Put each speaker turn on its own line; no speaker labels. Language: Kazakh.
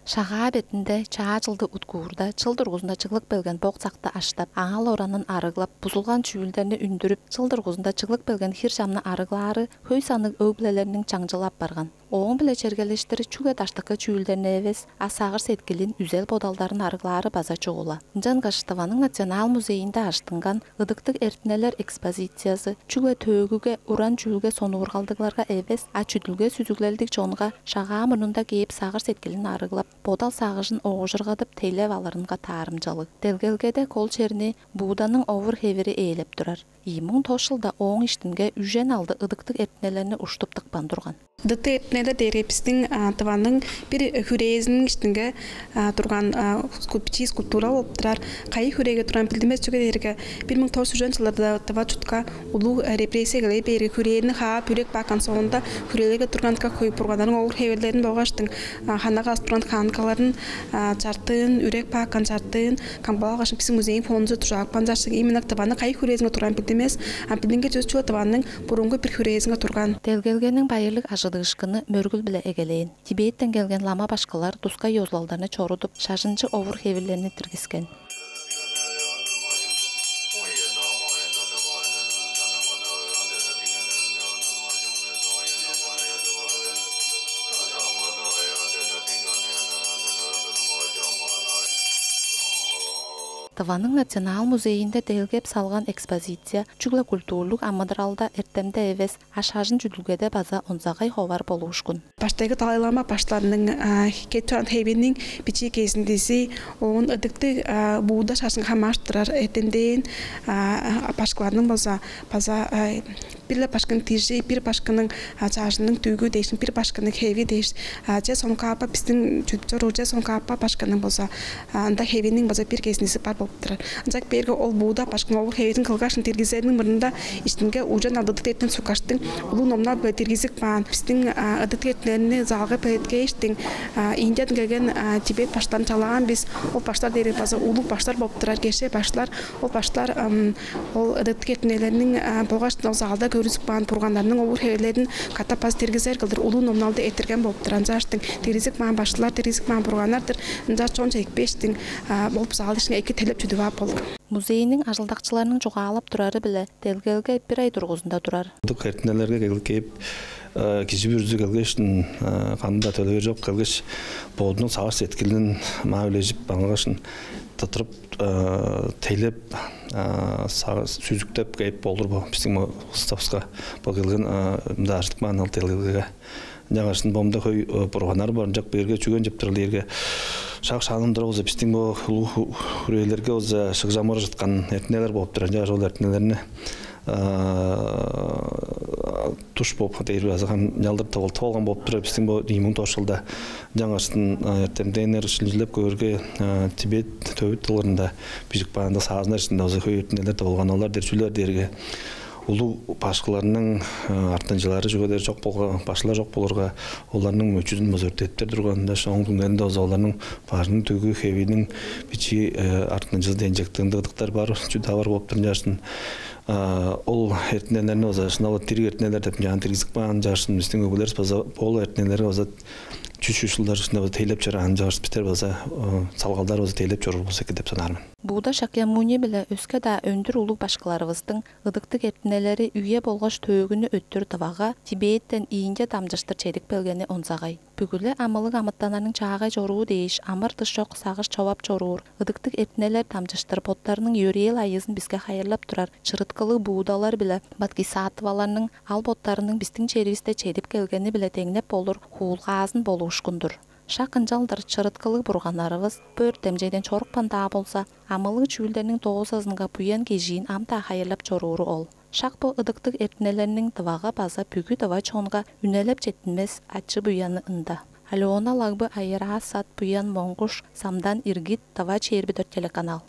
Шаға бетінде чаа жылды уткуурда чылдыргузунда чыглык белген боқсақты аштап, аңал оранын арыглап, бузулган чүйүлдерни үндүрүп, чылдыргузунда чыглык белген хиршамны арыглаары хөй санык өглелеринин чаңжылап барган. Оң биле чергелештери чуге таштыкы чүйүлдерни эвес, асагыр сеткилин үзел бодалдарын арыглаары база чугула. Жангаштыванын Национал музейинде аштынган ыдыктык эртнелер экспозициясы чуге төөгүгө, уран чүйүлгө сонуургалдыкларга эвес, ачүдүлгө сүзүглелдик чонга шагаа мурнунда кейип сагыр сеткилин арыглап, бодал сагыжын оғужырғадып тейлеп аларынға тарымжалы. Делгелгеде кол черни буğdanın овыр хевери эйлеп турар. 2010 жылда оң иштинге үжен алды ыдыктык эртнелерини уштуп тыкпан турган.
Ыдыктык эртнелер дерепистин тыванын бир хүрезинин иштинге турган скульптура болуп турар. Кайы хүреге турган билдимес чөге дерге 1900 жылдарда тыва чутка улуу репрессия келип бери хүрени хаап үрек бакан соонда хүрелеге турганга коюп турганын овыр хеверлерин болгоштун ханага астурган ханкаларын чартын үрек бакан чартын камбалагашын биздин музейин фонду турак панжарсыг именно тываны кайы хүрезинге турган билдимес билдинге жүз тыванын бурунку бир хүрезинге турган.
Делгелгенин байырлык ажыдыгышкыны мөргүл биле эгелейин. Тибеттен келген лама башкалар тускай йозлалдарны чорудуп, шашынчы овыр хеверлерини тиргизген. Тыванын Национал музейинде делгеп салган экспозиция чугла культурлук амадралда эртемде эвес ашажын жүдүлгеде база онзагай ховар болушкун.
Баштагы талайлама баштарынын кетчан хебинин бичи кезиндеси он ыдыкты бууда шашын хамаштырар этенден башкаларынын болса база бир башканын тижи бир башканын чажынын түйгү дейшин бир башканын хеви дейш же сомкапа биздин жүпчөр же сомкапа башканын болса анда хевинин база бир кезиндеси бар болуп турар. Анчак берге ол бууда башкан овур хевидин кылгашын тиргизеринин мурунда иштинге ужан адыдык этин сукаштын улуу номнал бö тиргизик баан биздин адыдык этнерини залга петке иштин Индиядан келген Тибет баштарын чалаган биз ол баштар дери база улуу баштар болуп турар. Кеше баштар ол баштар ол адыдык этнелеринин болгоштун залда көрүзүп баан тургандарынын овур хевилерин катапаз тиргизер кылдыр улуу номналды этирген болуп турар. Анчаштын тиргизик баан баштар тиргизик баан бурганнардыр. Анча чоң чекпештин болуп зал ишине эки телеп жүдүп болду.
Музейинин ажылдакчыларынын жогаалап турары биле делгелге бир ай тургузунда турар.
Эртнелерге келип киши бүрзү келгештин канда төлөбөр жок келгеш болдун сагыр сеткилин маалежип баңгашын татырып тейлеп сүзүктөп кейип болдурбу биздин уставска бул келген мында артыкман ал телге жаңашын бомда хой бурганар бар жак берге чүгөн жептирлерге шак шанымдыр болсо биздин бул хүрелерге болсо шыгжамыр жаткан эртнелер болуп турат жаш ол эртнелерни туш болуп дейбиз азган жалдырып табылган болуп турат биздин бул 2010 жылда жаңашын эртемден эришилеп көргө Тибет төбөт тылында бижик баанда саазындар ичинде озо хөйөтнелер табылган алар дерчүлөр дерге улуу башкаларынын артынчылары жөгөдөр жок болгон башчылар жок болорго олардын мөчүдүн мозөртөптөр турганда шоңдуңдеринде олардын башынын түгү хевинин бичи артынчыл денжектиндик ыдыктар бар жүдө бар болуп турган ол эртнелерни озо шыналы тирик эртнелер деп жан тиргизик баан жашын биздин өкүлдөр база бол эртнелери озо чүчү жылдар ичинде тейлеп жарган жаш битер база салгалдар озо тейлеп жорор болсо экен деп санаармын.
Бууда Шакьямуни биле өскө да өндүр улуу башкаларыбыздын ыдыктык эртнелери үйе болгош төөгүнү өттүр табага Тибеттен ийинде дамжыштыр чедик белгени онзагай. Бүгүле амылык амыттанарынын чаагай жоруу дейиш, амыр тыш жок сагыш чобап жоруур. Ыдыктык эртнелер дамжыштыр боттарынын йөрeel айызын бизге хайырлап турар. Чырыткылы буудалар биле Баткисаатоваларынын ал боттарынын биздин жерибизде чедип келгени биле теңнеп болур хуулгаазын болушкундур. Шакын жалдар чырыткылы бурганарыбыз бөр демжейден чорукпан да болса, амылык чүүлдеринин тоосазынга буян кежиин амта хайырлап жорууру ол. Шак бу ыдыктык эртнелеринин тывага база бүгү тыва чонга үнелеп жетинмес ачы буяны ында. Алена Лагбы айыра сат буян моңгуш самдан иргит тыва черби телеканал.